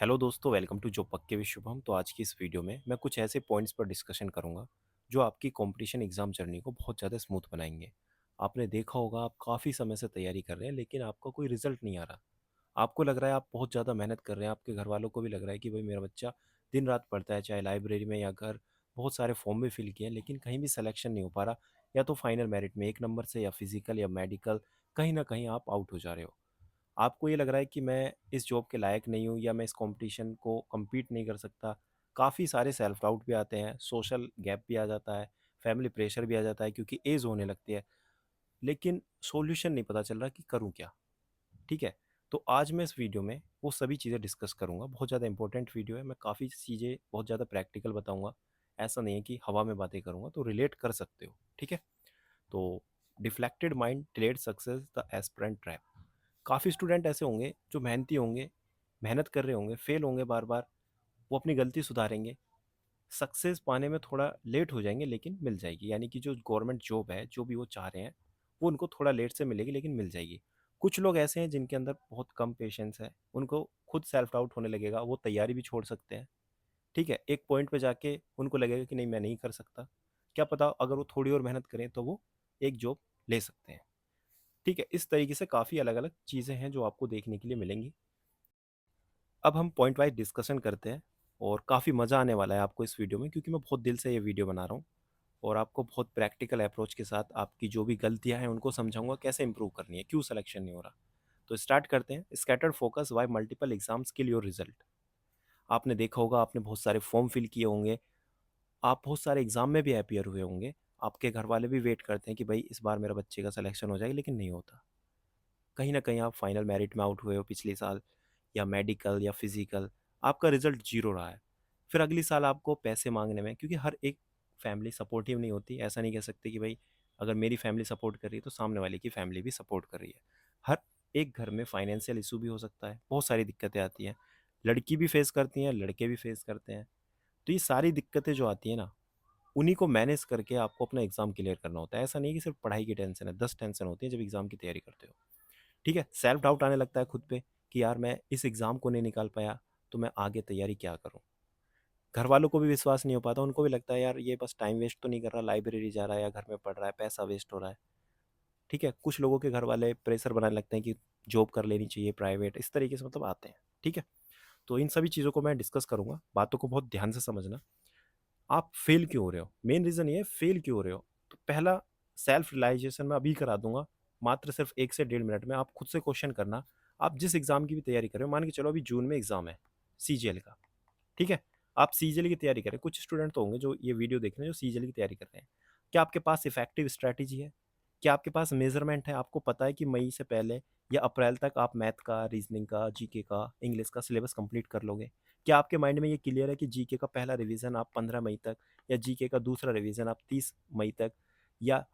Hello दोस्तों, welcome to जो पक्के विद शुभम। तो आज की इस वीडियो में मैं कुछ ऐसे पॉइंट्स पर डिस्कशन करूंगा जो आपकी कंपटीशन एग्जाम जर्नी को बहुत ज़्यादा स्मूथ बनाएंगे। आपने देखा होगा, आप काफ़ी समय से तैयारी कर रहे हैं लेकिन आपका कोई रिजल्ट नहीं आ रहा। आपको लग रहा है आप बहुत ज़्यादा मेहनत कर रहे हैं, आपके घर वालों को भी लग रहा है कि भाई मेरा बच्चा दिन रात पढ़ता है, चाहे लाइब्रेरी में या घर, बहुत सारे फॉर्म भी फिल किए हैं लेकिन कहीं भी सिलेक्शन नहीं हो पा रहा। या तो फाइनल मेरिट में 1 नंबर से, या फिजिकल या मेडिकल, कहीं ना कहीं आप आउट हो जा रहे हो। आपको ये लग रहा है कि मैं इस जॉब के लायक नहीं हूँ या मैं इस कंपटीशन को compete नहीं कर सकता। काफ़ी सारे सेल्फ डाउट भी आते हैं, सोशल गैप भी आ जाता है, फैमिली प्रेशर भी आ जाता है क्योंकि एज होने लगती है। लेकिन सॉल्यूशन नहीं पता चल रहा कि करूँ क्या। ठीक है, तो आज मैं इस वीडियो में वो सभी चीज़ें डिस्कस करूँगा। बहुत ज़्यादा इंपॉर्टेंट वीडियो है, मैं काफ़ी चीज़ें बहुत ज़्यादा प्रैक्टिकल बताऊँगा। ऐसा नहीं है कि हवा में बातें करूँगा, तो रिलेट कर सकते हो। ठीक है, तो deflected mind delayed success, the aspirant trap. काफ़ी स्टूडेंट ऐसे होंगे जो मेहनती होंगे, मेहनत कर रहे होंगे, फेल होंगे बार बार, वो अपनी गलती सुधारेंगे, सक्सेस पाने में थोड़ा लेट हो जाएंगे लेकिन मिल जाएगी। यानी कि जो गवर्नमेंट जॉब है, जो भी वो चाह रहे हैं, वो उनको थोड़ा लेट से मिलेगी लेकिन मिल जाएगी। कुछ लोग ऐसे हैं जिनके अंदर बहुत कम पेशेंस है, उनको खुद सेल्फ डाउट होने लगेगा, वो तैयारी भी छोड़ सकते हैं। ठीक है, एक पॉइंट पे जाके उनको लगेगा कि नहीं, मैं नहीं कर सकता। क्या पता अगर वो थोड़ी और मेहनत करें तो वो एक जॉब ले सकते हैं। ठीक है, इस तरीके से काफ़ी अलग अलग चीज़ें हैं जो आपको देखने के लिए मिलेंगी। अब हम पॉइंट वाइज डिस्कशन करते हैं, और काफ़ी मज़ा आने वाला है आपको इस वीडियो में, क्योंकि मैं बहुत दिल से ये वीडियो बना रहा हूँ और आपको बहुत प्रैक्टिकल अप्रोच के साथ आपकी जो भी गलतियाँ हैं उनको समझाऊंगा, कैसे इंप्रूव करनी है, क्यों सिलेक्शन नहीं हो रहा। तो स्टार्ट करते हैं। Scattered focus why multiple exams kill your result. आपने देखा होगा, आपने बहुत सारे फॉर्म फिल किए होंगे, आप बहुत सारे एग्जाम में भी अपियर हुए होंगे। आपके घर वाले भी वेट करते हैं कि भाई इस बार मेरा बच्चे का सिलेक्शन हो जाएगा, लेकिन नहीं होता। कहीं ना कहीं आप फाइनल मेरिट में आउट हुए हो पिछले साल, या मेडिकल या फिजिकल, आपका रिजल्ट जीरो रहा है। फिर अगली साल आपको पैसे मांगने में, क्योंकि हर एक फैमिली सपोर्टिव नहीं होती, ऐसा नहीं कह सकते कि भाई अगर मेरी फैमिली सपोर्ट कर रही है तो सामने वाले की फैमिली भी सपोर्ट कर रही है। हर एक घर में फाइनेंशियल इशू भी हो सकता है, बहुत सारी दिक्कतें आती हैं। लड़की भी फेस करती हैं, लड़के भी फेस करते हैं। तो ये सारी दिक्कतें जो आती है ना, उन्हीं को मैनेज करके आपको अपना एग्जाम क्लियर करना होता है। ऐसा नहीं कि सिर्फ पढ़ाई की टेंशन है, 10 टेंशन होती है जब एग्जाम की तैयारी करते हो। ठीक है, सेल्फ डाउट आने लगता है खुद पे कि यार मैं इस एग्ज़ाम को नहीं निकाल पाया, तो मैं आगे तैयारी क्या करूँ। घर वालों को भी विश्वास नहीं हो पाता, उनको भी लगता है यार ये बस टाइम वेस्ट तो नहीं कर रहा, लाइब्रेरी जा रहा है या घर में पढ़ रहा है, पैसा वेस्ट हो रहा है। ठीक है, कुछ लोगों के घर वाले प्रेशर बनाने लगते हैं कि जॉब कर लेनी चाहिए प्राइवेट, इस तरीके से मतलब आते हैं। ठीक है, तो इन सभी चीज़ों को मैं डिस्कस करूंगा, बातों को बहुत ध्यान से समझना। आप फेल क्यों हो रहे हो, मेन रीज़न ये है फेल क्यों हो रहे हो। तो पहला, सेल्फ रियलाइजेशन मैं अभी करा दूंगा, मात्र सिर्फ 1 से 1.5 मिनट में। आप खुद से क्वेश्चन करना, आप जिस एग्ज़ाम की भी तैयारी कर रहे हो, मान के चलो अभी जून में एग्ज़ाम है सीजीएल का। ठीक है, आप सीजीएल की तैयारी करें। कुछ स्टूडेंट तो होंगे जो ये वीडियो देख रहे हैं जो सीजीएल की तैयारी कर रहे हैं। क्या आपके पास इफेक्टिव स्ट्रैटेजी है? क्या आपके पास मेजरमेंट है? आपको पता है कि मई से पहले या अप्रैल तक आप मैथ का, रीजनिंग का, जीके का, इंग्लिश का सिलेबस कंप्लीट कर लोगे? क्या आपके माइंड में ये क्लियर है कि जीके का पहला रिवीजन आप 15 मई तक, या जीके का दूसरा रिवीजन आप 30 मई तक, या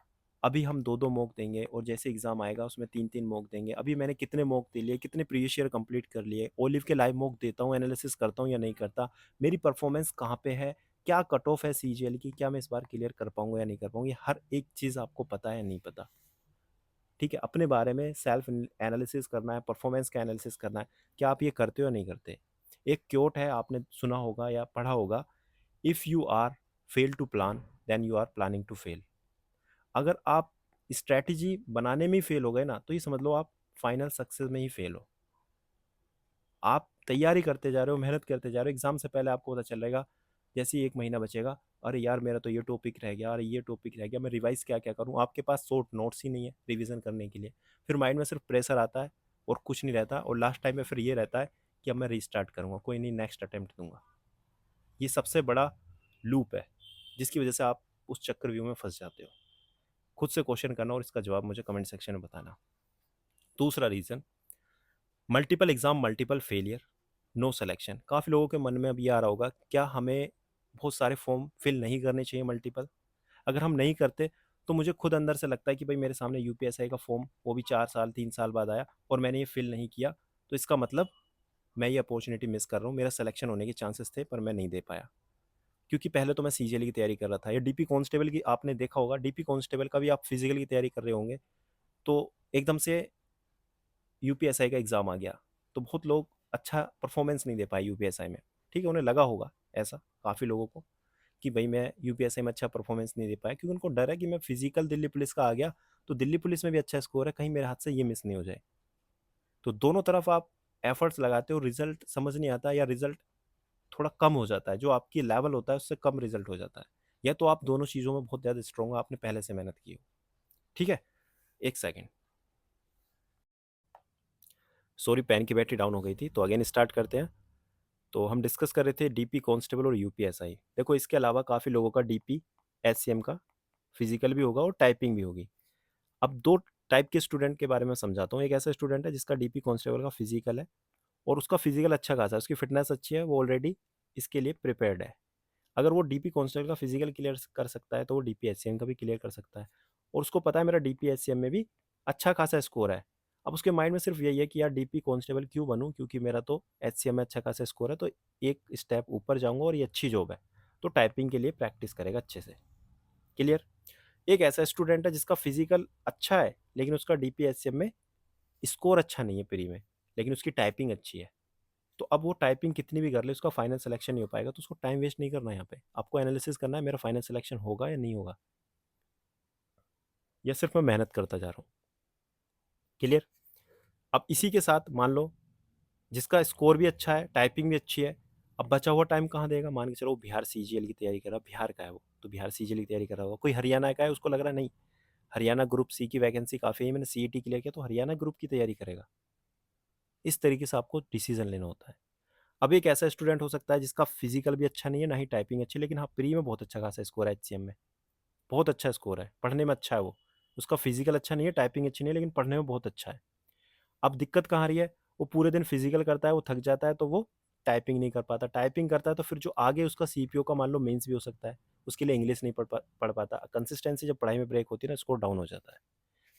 अभी हम दो दो मॉक देंगे और जैसे एग्जाम आएगा उसमें तीन तीन मॉक देंगे। अभी मैंने कितने मॉक दे लिए, कितने प्रीवियस ईयर कंप्लीट कर लिए, ओलिव के लाइव मॉक देता हूँ, एनालिसिस करता हूँ या नहीं करता, मेरी परफॉर्मेंस कहाँ पे है, क्या कट ऑफ है सीजीएल की, क्या मैं इस बार क्लियर कर पाऊंगा या नहीं कर पाऊंगा, ये हर एक चीज़ आपको पता है या नहीं पता। ठीक है, अपने बारे में सेल्फ एनालिसिस करना है, परफॉर्मेंस का एनालिसिस करना है, क्या आप ये करते हो या नहीं करते। एक क्योट है, आपने सुना होगा या पढ़ा होगा, if you are fail to plan, then you are planning to fail. अगर आप स्ट्रैटेजी बनाने में ही फेल हो गए ना, तो ये समझ लो आप फाइनल सक्सेस में ही फेल हो। आप तैयारी करते जा रहे हो, मेहनत करते जा रहे हो, एग्जाम से पहले आपको पता चलेगा, जैसे ही 1 महीना बचेगा, अरे यार मेरा तो ये टॉपिक रह गया, अरे ये टॉपिक रह गया, मैं रिवाइज क्या क्या करूँ। आपके पास शॉर्ट नोट्स ही नहीं है रिवीजन करने के लिए। फिर माइंड में सिर्फ प्रेशर आता है और कुछ नहीं रहता, और लास्ट टाइम में फिर ये रहता है कि अब मैं रीस्टार्ट करूँगा, कोई नहीं, नेक्स्ट अटेम्प्ट दूंगा। ये सबसे बड़ा लूप है जिसकी वजह से आप उस चक्रव्यूह में फंस जाते हो। खुद से क्वेश्चन करना और इसका जवाब मुझे कमेंट सेक्शन में बताना। दूसरा reason, multiple exam multiple failure, no selection. काफ़ी लोगों के मन में अब ये आ रहा होगा, क्या हमें बहुत सारे फॉर्म फिल नहीं करने चाहिए मल्टीपल? अगर हम नहीं करते तो मुझे खुद अंदर से लगता है कि भाई मेरे सामने यूपीएसआई का फॉर्म, वो भी 4 साल 3 साल बाद आया और मैंने ये फिल नहीं किया, तो इसका मतलब मैं ये अपॉर्चुनिटी मिस कर रहा हूँ, मेरा सिलेक्शन होने के चांसेस थे पर मैं नहीं दे पाया। क्योंकि पहले तो मैं सीजीएल की तैयारी कर रहा था, या डीपी कांस्टेबल की, आपने देखा होगा डीपी कांस्टेबल का भी आप फिजिकल की तैयारी कर रहे होंगे, तो एकदम से यूपीएसआई का एग्ज़ाम आ गया, तो बहुत लोग अच्छा परफॉर्मेंस नहीं दे पाए यूपीएसआई में। ठीक है, उन्हें लगा होगा ऐसा काफ़ी लोगों को कि भाई मैं यूपीएसआई में अच्छा परफॉर्मेंस नहीं दे पाया, क्योंकि उनको डर है कि मैं फिजिकल दिल्ली पुलिस का आ गया तो दिल्ली पुलिस में भी अच्छा स्कोर है, कहीं मेरे हाथ से ये मिस नहीं हो जाए। तो दोनों तरफ आप एफर्ट्स लगाते हो, रिजल्ट समझ नहीं आता या रिजल्ट थोड़ा कम हो जाता है, जो आपकी लेवल होता है उससे कम रिजल्ट हो जाता है। या तो आप दोनों चीज़ों में बहुत ज़्यादा स्ट्रॉन्ग हो, आपने पहले से मेहनत की हो। ठीक है, एक सेकेंड, सॉरी पेन की बैटरी डाउन हो गई थी, तो अगेन स्टार्ट करते हैं। तो हम डिस्कस कर रहे थे डीपी कांस्टेबल और यूपीएसआई। देखो इसके अलावा काफ़ी लोगों का डीपी एससीएम का फिजिकल भी होगा और टाइपिंग भी होगी। अब दो टाइप के स्टूडेंट के बारे में समझाता हूँ। एक ऐसा स्टूडेंट है जिसका डीपी कांस्टेबल का फिजिकल है और उसका फिजिकल अच्छा खासा है, उसकी फिटनेस अच्छी है, वो ऑलरेडी इसके लिए प्रिपेयर्ड है। अगर वो डीपी कांस्टेबल का फिजिकल क्लियर कर सकता है तो वो डीपी एचसीएम का भी क्लियर कर सकता है, और उसको पता है मेरा डीपी एचसीएम में भी अच्छा खासा स्कोर है। अब उसके माइंड में सिर्फ यही है कि यार डीपी कांस्टेबल क्यों बनूं, क्योंकि मेरा तो एचसीएम में अच्छा खासा स्कोर है, तो एक स्टेप ऊपर जाऊंगा और ये अच्छी जॉब है। तो टाइपिंग के लिए प्रैक्टिस करेगा अच्छे से। क्लियर। एक ऐसा स्टूडेंट है जिसका फिजिकल अच्छा है लेकिन उसका डीपी एचसीएम में स्कोर अच्छा नहीं है प्री में, लेकिन उसकी टाइपिंग अच्छी है। तो अब वो टाइपिंग कितनी भी कर ले उसका फाइनल सिलेक्शन नहीं हो पाएगा, तो उसको टाइम वेस्ट नहीं करना। यहाँ पे आपको एनालिसिस करना है मेरा फाइनल सिलेक्शन होगा या नहीं होगा, या सिर्फ मैं मेहनत करता जा रहा हूँ। क्लियर। अब इसी के साथ मान लो जिसका स्कोर भी अच्छा है, टाइपिंग भी अच्छी है, अब बचा हुआ टाइम कहाँ देगा। मान के चलो वो बिहार सीजीएल की तैयारी कर रहा है, बिहार का है वो, तो बिहार सीजीएल की तैयारी कर रहा होगा। कोई हरियाणा का है, उसको लग रहा है नहीं हरियाणा ग्रुप सी की वैकेंसी काफ़ी है, मैंने सीईटी क्लियर किया तो हरियाणा ग्रुप की तैयारी करेगा। इस तरीके से आपको डिसीजन लेना होता है। अब एक ऐसा स्टूडेंट हो सकता है जिसका फिजिकल भी अच्छा नहीं है, ना ही टाइपिंग अच्छी, लेकिन हाँ प्री में बहुत अच्छा खासा स्कोर है एचसीएम में, बहुत अच्छा स्कोर है, पढ़ने में अच्छा है वो। उसका फिजिकल अच्छा नहीं है, टाइपिंग अच्छी नहीं है, लेकिन पढ़ने में बहुत अच्छा है। अब दिक्कत कहाँ आ रही है, वो पूरे दिन फिजिकल करता है, वो थक जाता है, तो वो टाइपिंग नहीं कर पाता। टाइपिंग करता है तो फिर जो आगे उसका सीपीओ का मान लो मेंस भी हो सकता है, उसके लिए इंग्लिश नहीं पढ़ पाता। कंसिस्टेंसी जब पढ़ाई में ब्रेक होती है ना, स्कोर डाउन हो जाता है।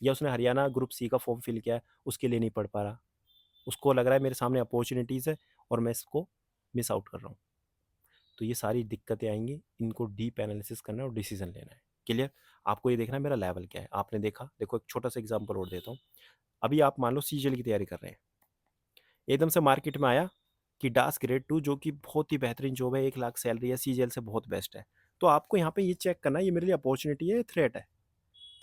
या उसने हरियाणा ग्रुप सी का फॉर्म फिल किया है, उसके लिए नहीं पढ़ पा रहा, उसको लग रहा है मेरे सामने अपॉर्चुनिटीज़ है और मैं इसको मिस आउट कर रहा हूँ। तो ये सारी दिक्कतें आएंगी, इनको डीप एनालिसिस करना है और डिसीजन लेना है। क्लियर। आपको ये देखना है मेरा लेवल क्या है। आपने देखा, देखो एक छोटा सा एग्जांपल और देता हूँ। अभी आप मान लो सीजीएल की तैयारी कर रहे हैं, एकदम से मार्केट में आया कि डास ग्रेड 2 जो कि बहुत ही बेहतरीन जॉब है, 1 लाख सैलरी है, सीजीएल से बहुत बेस्ट है। तो आपको यहाँ पे ये चेक करना है ये मेरे लिए अपॉर्चुनिटी है, थ्रेट है।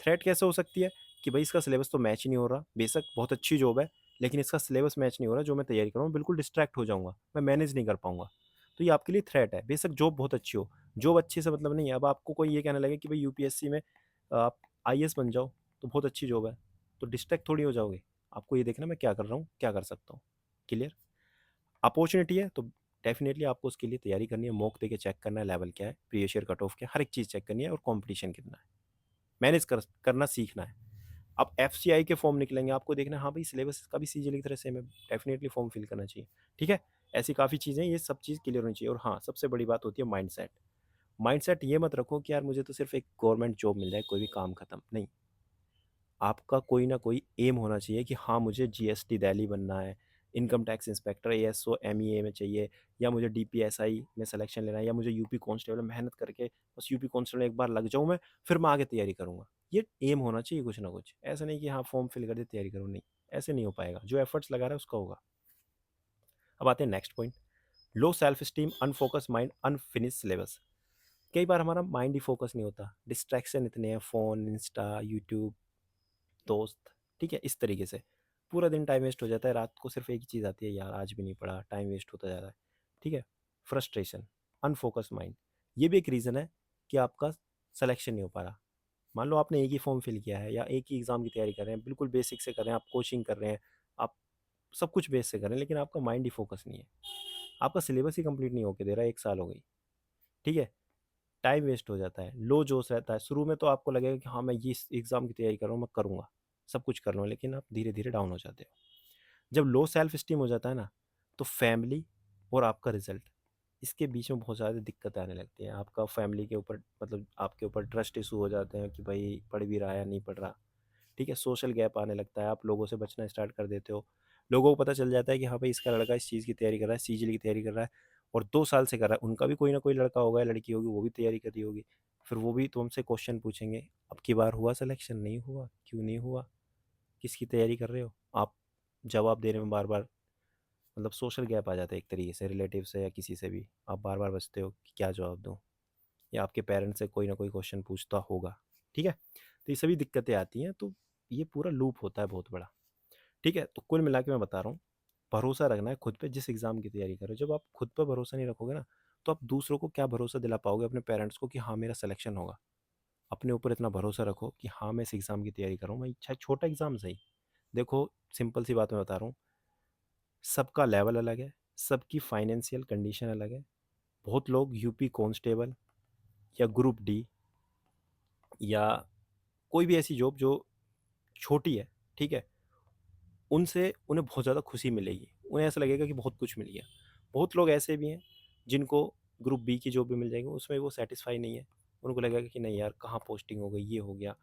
थ्रेट कैसे हो सकती है कि भाई इसका सिलेबस तो मैच ही नहीं हो रहा, बेशक बहुत अच्छी जॉब है लेकिन इसका सिलेबस मैच नहीं हो रहा, जो मैं तैयारी कर रहा हूँ बिल्कुल डिस्ट्रैक्ट हो जाऊंगा, मैं मैनेज नहीं कर पाऊंगा। तो ये आपके लिए थ्रेट है। बेशक जॉब बहुत अच्छी हो, जॉब अच्छे से मतलब नहीं है। अब आपको कोई ये कहने लगे कि भाई यूपीएससी में आप आईएएस बन जाओ तो बहुत अच्छी जॉब है, तो डिस्ट्रैक्ट थोड़ी हो जाओगे। आपको ये देखना मैं क्या कर रहा हूँ, क्या कर सकता हूँ। क्लियर। अपॉर्चुनिटी है तो डेफिनेटली आपको उसके लिए तैयारी करनी है, मॉक देके चेक करना है लेवल क्या है, प्रीवियस ईयर कट ऑफ क्या है, हर एक चीज़ चेक करनी है और कंपटीशन कितना है, मैनेज करना सीखना है। अब एफसीआई के फॉर्म निकलेंगे, आपको देखना है हाँ भाई सिलेबस का भी सीजीएल की तरह सेम है, डेफिनेटली फॉर्म फिल करना चाहिए। ठीक है, ऐसी काफ़ी चीज़ें, ये सब चीज़ क्लियर होनी चाहिए। और हाँ सबसे बड़ी बात होती है माइंडसेट। माइंडसेट ये मत रखो कि यार मुझे तो सिर्फ एक गवर्नमेंट जॉब मिल जाए, कोई भी काम खत्म नहीं। आपका कोई ना कोई एम होना चाहिए कि हाँ मुझे जीएसटी दिल्ली बनना है, income tax inspector ASO MEA में चाहिए, या मुझे डीपीएसआई में सिलेक्शन लेना है, या मुझे यूपी कांस्टेबल मेहनत करके बस यूपी कांस्टेबल एक बार लग जाऊँ मैं, फिर मैं आगे तैयारी करूँगा। ये एम होना चाहिए कुछ ना कुछ, ऐसा नहीं कि हाँ फॉर्म फिल कर दे तैयारी करूँ, नहीं ऐसे नहीं हो पाएगा। जो एफर्ट्स लगा रहा है उसका होगा। अब आते हैं next point, low self esteem, unfocus mind, unfinished syllabus. कई बार हमारा माइंड ही फोकस नहीं होता, डिस्ट्रैक्शन इतने हैं, फ़ोन, इंस्टा, यूट्यूब, दोस्त, ठीक है, इस तरीके से पूरा दिन टाइम वेस्ट हो जाता है। रात को सिर्फ एक ही चीज़ आती है, यार आज भी नहीं पढ़ा, टाइम वेस्ट होता जा रहा है। ठीक है, फ्रस्ट्रेशन, अनफोकस माइंड, ये भी एक रीज़न है कि आपका सिलेक्शन नहीं हो पा रहा। मान लो आपने एक ही फॉर्म फिल किया है या एक ही एग्ज़ाम की तैयारी कर रहे हैं, बिल्कुल बेसिक से कर रहे हैं, आप कोचिंग कर रहे हैं, आप सब कुछ बेस से कर रहे हैं, लेकिन आपका माइंड ही फोकस नहीं है, आपका सिलेबस ही कंप्लीट नहीं होके दे रहा है, 1 साल हो गई। ठीक है, टाइम वेस्ट हो जाता है, लो जोश रहता है। शुरू में तो आपको लगेगा कि हाँ मैं ये एग्ज़ाम की तैयारी कर रहा हूँ, मैं करूँगा, सब कुछ कर रहा हूँ, लेकिन आप धीरे धीरे डाउन हो जाते हो। जब लो सेल्फ स्टीम हो जाता है ना, तो फैमिली और आपका रिजल्ट, इसके बीच में बहुत ज़्यादा दिक्कतें आने लगती हैं। आपका फैमिली के ऊपर मतलब आपके ऊपर ट्रस्ट इशू हो जाते हैं कि भाई पढ़ भी रहा है या नहीं पढ़ रहा। ठीक है, सोशल गैप आने लगता है, आप लोगों से बचना स्टार्ट कर देते हो। लोगों को पता चल जाता है कि हाँ भाई इसका लड़का इस चीज़ की तैयारी कर रहा है, सीजीएल की तैयारी कर रहा है और 2 साल से कर रहा है। उनका भी कोई ना कोई लड़का होगा या लड़की होगी, वो भी तैयारी कर रही होगी। फिर वो भी तुमसे क्वेश्चन पूछेंगे, अब की बार हुआ सिलेक्शन, नहीं हुआ, क्यों नहीं हुआ, किसकी तैयारी कर रहे हो आप, जवाब देने में बार बार मतलब सोशल गैप आ जाता है एक तरीके से, रिलेटिव से या किसी से भी आप बार बार बचते हो कि क्या जवाब दूँ, या आपके पेरेंट्स से कोई ना कोई क्वेश्चन पूछता होगा, ठीक है? तो ये सभी दिक्कतें आती हैं, तो ये पूरा लूप होता है बहुत बड़ा, ठीक है? तो कुल मिला के मैं बता रहा हूँ, भरोसा रखना है खुद पे जिस एग्ज़ाम की तैयारी कर रहे हो। जब आप खुद पे भरोसा नहीं रखोगे ना, तो आप दूसरों को क्या भरोसा दिला पाओगे, अपने पेरेंट्स को कि हाँ, मेरा सिलेक्शन होगा। अपने ऊपर इतना भरोसा रखो कि हाँ, मैं इस एग्ज़ाम की तैयारी कर रहा हूँ, मैं चाहे छोटा एग्ज़ाम सही। देखो, सिंपल सी बात मैं बता रहा हूँ, सबका लेवल अलग है, सबकी फाइनेंशियल कंडीशन अलग है। बहुत लोग यूपी कांस्टेबल या ग्रुप डी या कोई भी ऐसी जॉब जो छोटी है, ठीक है? उनसे उन्हें बहुत ज़्यादा खुशी मिलेगी, उन्हें ऐसा लगेगा कि बहुत कुछ मिल गया। बहुत लोग ऐसे भी हैं जिनको ग्रुप बी की जॉब भी मिल जाएगी, उसमें वो सैटिस्फाई नहीं है। उनको लगेगा कि नहीं यार, कहाँ पोस्टिंग हो गई, ये हो गया,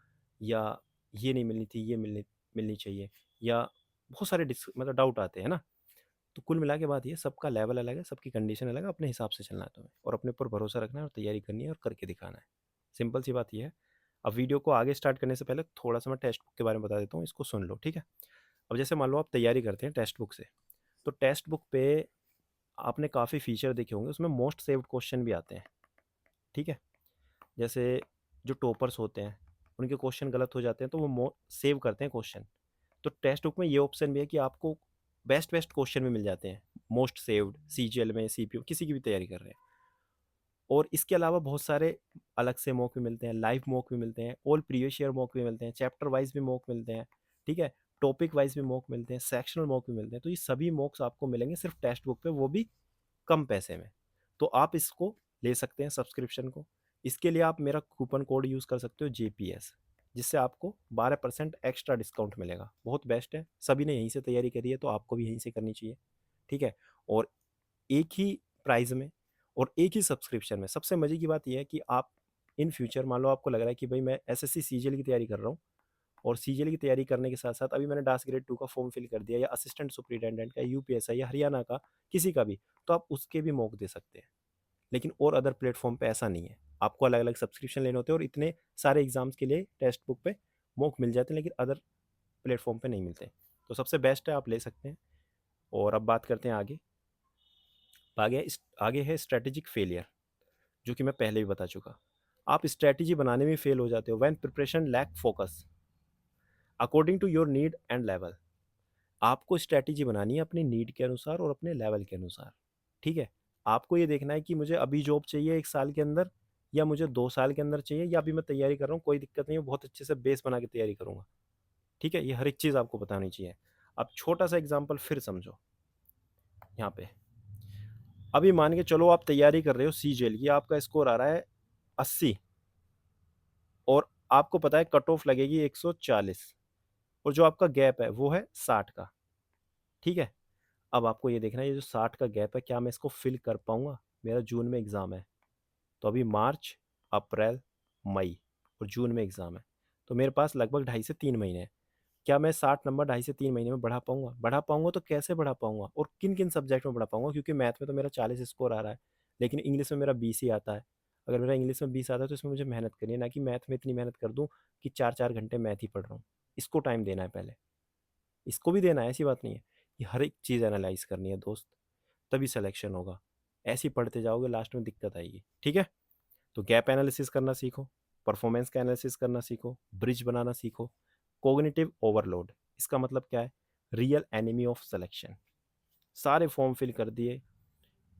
या ये नहीं मिलनी थी, ये मिलनी मिलनी चाहिए, या बहुत सारे मतलब डाउट आते हैं ना। तो कुल मिला के बात ये, सबका लेवल अलग है, सबकी कंडीशन अलग है, अपने हिसाब से चलना है तुम्हें और अपने ऊपर भरोसा रखना है और तैयारी करनी है और करके दिखाना है। सिंपल सी बात ये है। अब वीडियो को आगे स्टार्ट करने से पहले थोड़ा सा मैं टेक्स्ट बुक के बारे में बता देता हूँ, इसको सुन लो, ठीक है? अब जैसे मान लो आप तैयारी करते हैं टेक्स्ट बुक से, तो टेक्स्ट बुक पे आपने काफ़ी फीचर देखे होंगे, उसमें मोस्ट सेव्ड क्वेश्चन भी आते हैं, ठीक है? जैसे जो टॉपर्स होते हैं, उनके क्वेश्चन गलत हो जाते हैं तो वो सेव करते हैं क्वेश्चन। तो टेक्स्ट बुक में ये ऑप्शन भी है कि आपको बेस्ट बेस्ट क्वेश्चन भी मिल जाते हैं, मोस्ट सेव्ड, सीजीएल में, सीपीयू, किसी की भी तैयारी कर रहे हैं। और इसके अलावा बहुत सारे अलग से मॉक भी मिलते हैं, लाइव मॉक भी मिलते हैं, ऑल प्रीवियस ईयर मॉक भी मिलते हैं, चैप्टर वाइज भी मॉक मिलते हैं, ठीक है? टॉपिक वाइज भी मॉक मिलते हैं, सेक्शनल मॉक भी मिलते हैं। तो ये सभी मॉक्स आपको मिलेंगे सिर्फ टेक्स्ट बुक पे, वो भी कम पैसे में। तो आप इसको ले सकते हैं सब्सक्रिप्शन को। इसके लिए आप मेरा कूपन कोड यूज़ कर सकते हो जेपीएस, जिससे आपको 12% एक्स्ट्रा डिस्काउंट मिलेगा। बहुत बेस्ट है, सभी ने यहीं से तैयारी करी है तो आपको भी यहीं से करनी चाहिए, ठीक है? और एक ही प्राइस में और एक ही सब्सक्रिप्शन में। सबसे मजे की बात यह है कि आप इन फ्यूचर, मान लो आपको लग रहा है कि भाई मैं एसएससी सीजीएल की तैयारी कर रहा हूँ, और सीजीएल की तैयारी करने के साथ साथ अभी मैंने डास ग्रेड 2 का फॉर्म फिल कर दिया, या असिस्टेंट सुपरिटेंडेंट का, यूपीएसआई या हरियाणा का, किसी का भी, तो आप उसके भी मॉक दे सकते हैं। लेकिन और अदर प्लेटफॉर्म पे ऐसा नहीं है, आपको अलग अलग सब्सक्रिप्शन लेने होते हैं और इतने सारे एग्जाम्स के लिए टेक्स्ट बुक पे मॉक मिल जाते हैं, लेकिन अदर प्लेटफॉर्म पे नहीं मिलते। तो सबसे बेस्ट है, आप ले सकते हैं। और अब बात करते हैं आगे। आगे है स्ट्रेटेजिक फेलियर, जो कि मैं पहले भी बता चुका। आप स्ट्रेटेजी बनाने में फेल हो जाते हो when preparation lack focus according to your need and level. आपको स्ट्रेटेजी बनानी है अपनी नीड के अनुसार और अपने लेवल के अनुसार, ठीक है? आपको ये देखना है कि मुझे अभी जॉब चाहिए 1 साल के अंदर, या मुझे 2 साल के अंदर चाहिए, या अभी मैं तैयारी कर रहा हूँ, कोई दिक्कत नहीं है, बहुत अच्छे से बेस बना के तैयारी करूंगा, ठीक है? ये हर एक चीज़ आपको बतानी चाहिए। अब छोटा सा एग्जाम्पल फिर समझो यहाँ पे। अभी मान के चलो आप तैयारी कर रहे हो सीजीएल की, आपका स्कोर आ रहा है 80, और आपको पता है कट ऑफ लगेगी 140, और जो आपका गैप है वो है 60 का, ठीक है? अब आपको ये देखना है, ये जो 60 का गैप है, क्या मैं इसको फिल कर पाऊंगा? मेरा जून में एग्ज़ाम है, तो अभी मार्च, अप्रैल, मई और जून में एग्ज़ाम है, तो मेरे पास लगभग 2.5 से 3 महीने हैं। क्या मैं 60 नंबर 2.5 से 3 महीने में बढ़ा पाऊंगा? तो कैसे बढ़ा पाऊंगा और किन किन सब्जेक्ट में बढ़ा पाऊंगा? क्योंकि मैथ में तो मेरा 40 स्कोर आ रहा है, लेकिन इंग्लिश में मेरा 20 ही आता है। अगर मेरा इंग्लिश में 20 आता है तो इसमें मुझे मेहनत करनी है, ना कि मैथ में इतनी मेहनत कर दूं कि 4 4 घंटे मैथ ही पढ़ रहा हूँ। इसको टाइम देना है पहले, इसको भी देना है, ऐसी बात नहीं है। ये हर एक चीज़ एनालाइज करनी है दोस्त, तभी सिलेक्शन होगा। ऐसे ही पढ़ते जाओगे, लास्ट में दिक्कत आएगी, ठीक है? तो गैप एनालिसिस करना सीखो, परफॉर्मेंस का एनालिसिस करना सीखो, ब्रिज बनाना सीखो। कोग्निटिव ओवरलोड, इसका मतलब क्या है? Real enemy of selection. सारे फॉर्म फिल कर दिए,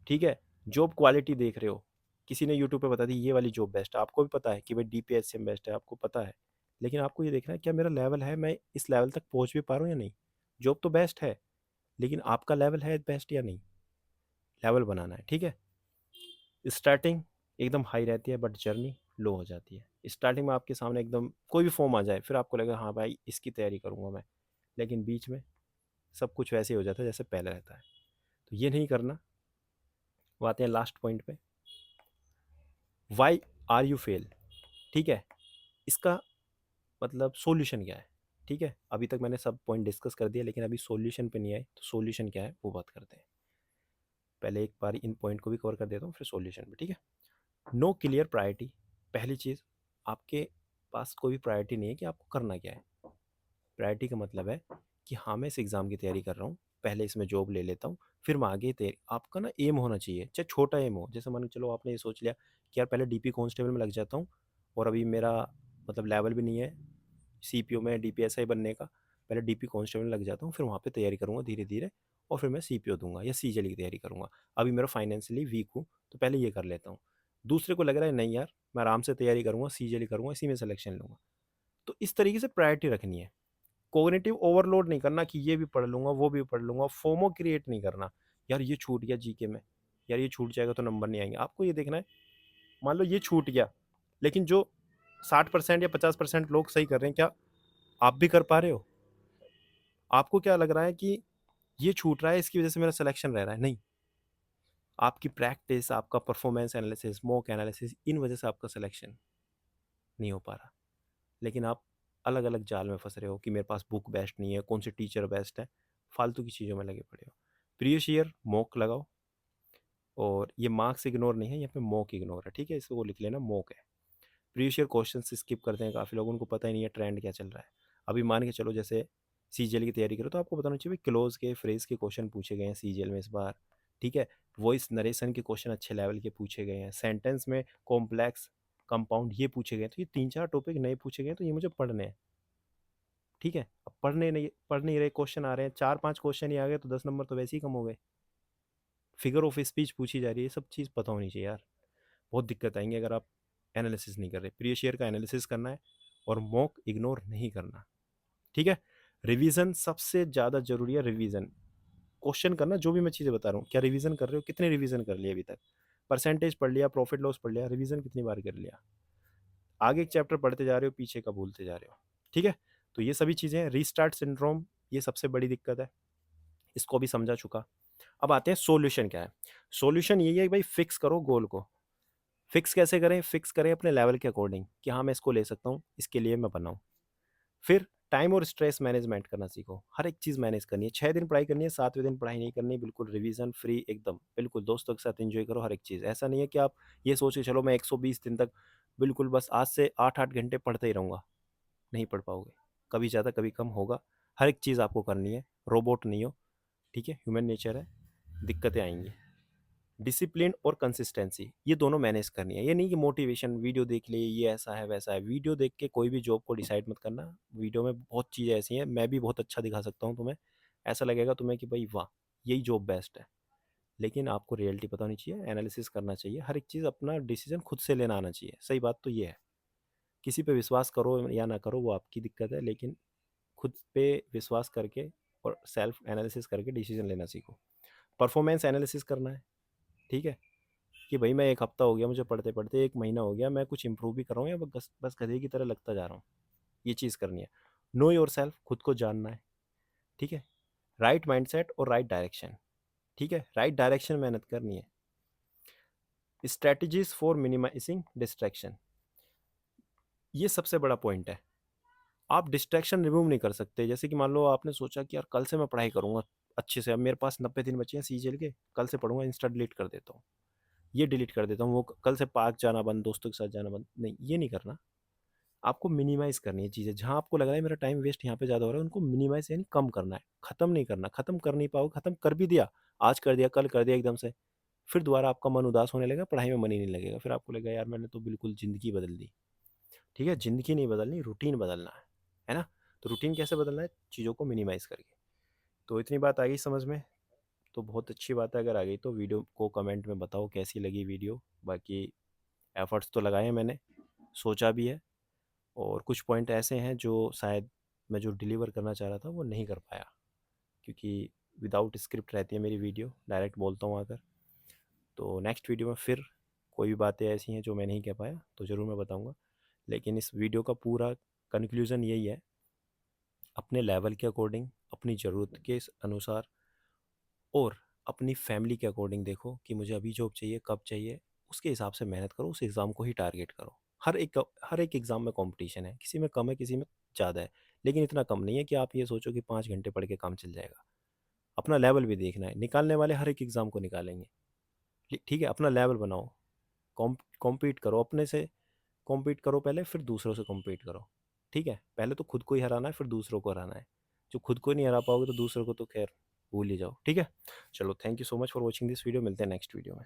ठीक है? जॉब क्वालिटी देख रहे हो, किसी ने यूट्यूब पे बता दी ये वाली जॉब बेस्ट है, आपको भी पता है कि भाई डीपीएससीएम बेस्ट है, आपको पता है, लेकिन आपको ये देखना है क्या मेरा लेवल है, मैं इस लेवल तक पहुंच भी पा रहा हूँ या नहीं। जॉब तो बेस्ट है, लेकिन आपका लेवल है बेस्ट या नहीं, लेवल बनाना है, ठीक है? स्टार्टिंग एकदम हाई रहती है, बट जर्नी लो हो जाती है। स्टार्टिंग में आपके सामने एकदम कोई भी फॉर्म आ जाए, फिर आपको लगेगा हाँ भाई इसकी तैयारी करूँगा मैं, लेकिन बीच में सब कुछ वैसे ही हो जाता है जैसे पहले रहता है। तो ये नहीं करना। वो आते हैं लास्ट पॉइंट पे, वाई आर यू फेल, ठीक है? इसका मतलब सॉल्यूशन क्या है, ठीक है? अभी तक मैंने सब पॉइंट डिस्कस कर दिया, लेकिन अभी सॉल्यूशन पे नहीं आए, तो सॉल्यूशन क्या है वो बात करते हैं। पहले एक बार इन पॉइंट को भी कवर कर देता हूँ, फिर सॉल्यूशन पे, ठीक है? No clear priority. पहली चीज़, आपके पास कोई भी प्रायोरिटी नहीं है कि आपको करना क्या है। प्रायोरिटी का मतलब है कि हाँ, मैं इस एग्ज़ाम की तैयारी कर रहा हूँ, पहले इसमें जॉब ले लेता हूँ, फिर मैं आगे ते आपका ना एम होना चाहिए, चाहे छोटा एम हो। जैसे मान के चलो आपने ये सोच लिया कि यार पहले डीपी कांस्टेबल में लग जाता हूँ और अभी मेरा मतलब लेवल भी नहीं है सीपीओ में डीपीएसआई बनने का, पहले डीपी कांस्टेबल में लग जाता हूँ, फिर वहाँ पे तैयारी करूँगा धीरे-धीरे और फिर मैं सीपीओ दूँगा या सीजीएल की तैयारी करूँगा। अभी मेरा फाइनेंशियली वीक हूँ, तो पहले ये कर लेता हूँ। दूसरे को लग रहा है नहीं यार, मैं आराम से तैयारी करूँगा, सीजीएल ही करूँगा, इसी में सिलेक्शन लूँगा। तो इस तरीके से प्रायोरिटी रखनी है। कॉग्निटिव ओवरलोड नहीं करना कि ये भी पढ़ लूँगा, वो भी पढ़ लूँगा, फोमो क्रिएट नहीं करना। यार ये छूट गया जीके में, यार ये छूट जाएगा तो नंबर नहीं आएँगे। आपको ये देखना है, मान लो ये छूट गया, लेकिन जो 60% या 50% लोग सही कर रहे हैं, क्या आप भी कर पा रहे हो? आपको क्या लग रहा है कि ये छूट रहा है इसकी वजह से मेरा सिलेक्शन रह रहा है? नहीं, आपकी प्रैक्टिस, आपका परफॉर्मेंस एनालिसिस, मॉक एनालिसिस, इन वजह से आपका सिलेक्शन नहीं हो पा रहा। लेकिन आप अलग-अलग जाल में फँस रहे हो कि मेरे पास बुक बेस्ट नहीं है, कौन से टीचर बेस्ट है, फालतू की चीज़ों में लगे पड़े हो। प्रीवियस ईयर मॉक लगाओ, और ये मार्क्स इग्नोर नहीं है, यहाँ पे मॉक इग्नोर है, ठीक है? इसको लिख लेना मॉक है। प्रीवियस ईयर क्वेश्चन स्किप करते हैं काफ़ी लोग, उनको पता ही नहीं है ट्रेंड क्या चल रहा है। अभी मान के चलो जैसे सीजीएल की तैयारी करो तो आपको बताना चाहिए क्लोज के फ्रेज के क्वेश्चन पूछे गए हैं सीजीएल में इस बार, ठीक है? वॉइस नरेशन के क्वेश्चन अच्छे लेवल के पूछे गए हैं, सेंटेंस में कॉम्प्लेक्स कंपाउंड ये पूछे गए हैं, तो ये 3-4 टॉपिक नए पूछे गए हैं, तो ये मुझे पढ़ने हैं, ठीक है? अब पढ़ नहीं रहे, क्वेश्चन आ रहे हैं, 4-5 क्वेश्चन ही आ गए तो 10 नंबर तो वैसे ही कम हो गए। फिगर ऑफ स्पीच पूछी जा रही है, ये सब चीज़ पता होनी चाहिए यार। बहुत दिक्कत आएंगे अगर आप एनालिसिस नहीं कर रहे। प्रीवियस ईयर का एनालिसिस करना है और मॉक इग्नोर नहीं करना, ठीक है? रिवीजन सबसे ज़्यादा ज़रूरी है, रिवीजन। क्वेश्चन करना, जो भी मैं चीज़ें बता रहा हूँ, क्या रिवीजन कर रहे हो? कितने रिवीजन कर लिए अभी तक? परसेंटेज पढ़ लिया, प्रॉफिट लॉस पढ़ लिया, रिवीजन कितनी बार कर लिया? आगे एक चैप्टर पढ़ते जा रहे हो, पीछे का भूलते जा रहे हो, ठीक है? तो ये सभी चीज़ें, रीस्टार्ट सिंड्रोम, ये सबसे बड़ी दिक्कत है, इसको भी समझा चुका। अब आते हैं सॉल्यूशन क्या है। सॉल्यूशन यही है कि भाई फिक्स करो गोल को। फिक्स कैसे करें? फिक्स करें अपने लेवल के अकॉर्डिंग कि हाँ मैं इसको ले सकता हूँ, इसके लिए मैं बनाऊँ। फिर टाइम और स्ट्रेस मैनेजमेंट करना सीखो, हर एक चीज़ मैनेज करनी है। 6 दिन पढ़ाई करनी है, 7वें दिन पढ़ाई नहीं करनी, बिल्कुल रिवीजन फ्री एकदम, बिल्कुल दोस्तों के साथ एंजॉय करो हर एक चीज़। ऐसा नहीं है कि आप ये सोच के चलो मैं 120 दिन तक बिल्कुल बस आज से 8-8 घंटे पढ़ते ही रहूँगा, नहीं पढ़ पाओगे। कभी ज़्यादा कभी कम होगा, हर एक चीज़ आपको करनी है, रोबोट नहीं हो, ठीक है? ह्यूमन नेचर है, दिक्कतें आएंगी। डिसिप्लिन और कंसिस्टेंसी, ये दोनों मैनेज करनी है। ये नहीं कि मोटिवेशन वीडियो देख ले, ये ऐसा है वैसा है, वीडियो देख के कोई भी जॉब को डिसाइड मत करना। वीडियो में बहुत चीज़ें ऐसी हैं, मैं भी बहुत अच्छा दिखा सकता हूँ तुम्हें, ऐसा लगेगा तुम्हें कि भाई वाह यही जॉब बेस्ट है, लेकिन आपको रियलिटी पता होनी चाहिए, एनालिसिस करना चाहिए, हर एक चीज़ अपना डिसीजन खुद से लेना आना चाहिए। सही बात तो ये है, किसी पे विश्वास करो या ना करो वो आपकी दिक्कत है, लेकिन खुद पे विश्वास करके और सेल्फ एनालिसिस करके डिसीजन लेना सीखो। परफॉर्मेंस एनालिसिस करना है, ठीक है? कि भाई मैं 1 हफ्ता हो गया मुझे पढ़ते-पढ़ते, 1 महीना हो गया, मैं कुछ इम्प्रूव भी कर रहा हूँ या बस गधे की तरह लगता जा रहा हूँ। ये चीज़ करनी है। नो योरसेल्फ, खुद को जानना है, ठीक है? राइट माइंडसेट और राइट डायरेक्शन, ठीक है? राइट डायरेक्शन में मेहनत करनी है। स्ट्रैटेजीज़ फॉर मिनिमाइजिंग डिस्ट्रैक्शन, ये सबसे बड़ा पॉइंट है। आप डिस्ट्रैक्शन रिमूव नहीं कर सकते। जैसे कि मान लो आपने सोचा कि यार कल से मैं पढ़ाई करूँगा अच्छे से, अब मेरे पास 90 दिन बचे हैं सीजीएल के, कल से पढ़ूँगा, इंस्टा डिलीट कर देता हूँ, ये डिलीट कर देता हूँ, वो कल से पार्क जाना बंद, दोस्तों के साथ जाना बंद, नहीं, ये नहीं करना। आपको मिनिमाइज़ करनी है चीज़ें, जहाँ आपको लग रहा है मेरा टाइम वेस्ट यहाँ पे ज़्यादा हो रहा है, उनको मिनिमाइज़ यानी कम करना है, ख़त्म नहीं करना। ख़त्म कर नहीं पाओगे, ख़त्म कर भी दिया, आज कर दिया, कल कर दिया एकदम से, फिर दोबारा आपका मन उदास होने लगेगा, पढ़ाई में मन ही नहीं लगेगा, फिर आपको लगेगा यार मैंने तो बिल्कुल ज़िंदगी बदल दी। ठीक है? ज़िंदगी नहीं बदलनी, रूटीन बदलना है ना? तो रूटीन कैसे बदलना है? चीज़ों को मिनिमाइज़ करके। तो इतनी बात आ गई समझ में, तो बहुत अच्छी बात है, अगर आ गई तो वीडियो को कमेंट में बताओ कैसी लगी वीडियो। बाकी एफ़र्ट्स तो लगाए हैं मैंने, सोचा भी है, और कुछ पॉइंट ऐसे हैं जो शायद मैं जो डिलीवर करना चाह रहा था वो नहीं कर पाया, क्योंकि विदाउट स्क्रिप्ट रहती है मेरी वीडियो, डायरेक्ट बोलता हूँ आकर। तो नेक्स्ट वीडियो में फिर कोई भी बातें ऐसी हैं जो मैं नहीं कह पाया तो ज़रूर मैं बताऊँगा। लेकिन इस वीडियो का पूरा कंक्लूज़न यही है, अपने लेवल के अकॉर्डिंग, अपनी ज़रूरत के अनुसार और अपनी फैमिली के अकॉर्डिंग देखो कि मुझे अभी जॉब चाहिए, कब चाहिए, उसके हिसाब से मेहनत करो, उस एग्ज़ाम को ही टारगेट करो। हर एक एग्ज़ाम में कॉम्पिटिशन है, किसी में कम है, किसी में ज़्यादा है, लेकिन इतना कम नहीं है कि आप ये सोचो कि 5 घंटे पढ़ के काम चल जाएगा। अपना लेवल भी देखना है, निकालने वाले हर एक एग्ज़ाम को निकालेंगे। ठीक है? अपना लेवल बनाओ, कॉम्पीट करो अपने से, कॉम्पीट करो पहले, फिर दूसरों से कॉम्पीट करो, ठीक है? पहले तो खुद को ही हराना है, फिर दूसरों को हराना है। जो खुद को नहीं हरा पाओगे तो दूसरों को तो खैर भूल ही जाओ, ठीक है? चलो, thank you so much for watching this video, मिलते हैं नेक्स्ट वीडियो में।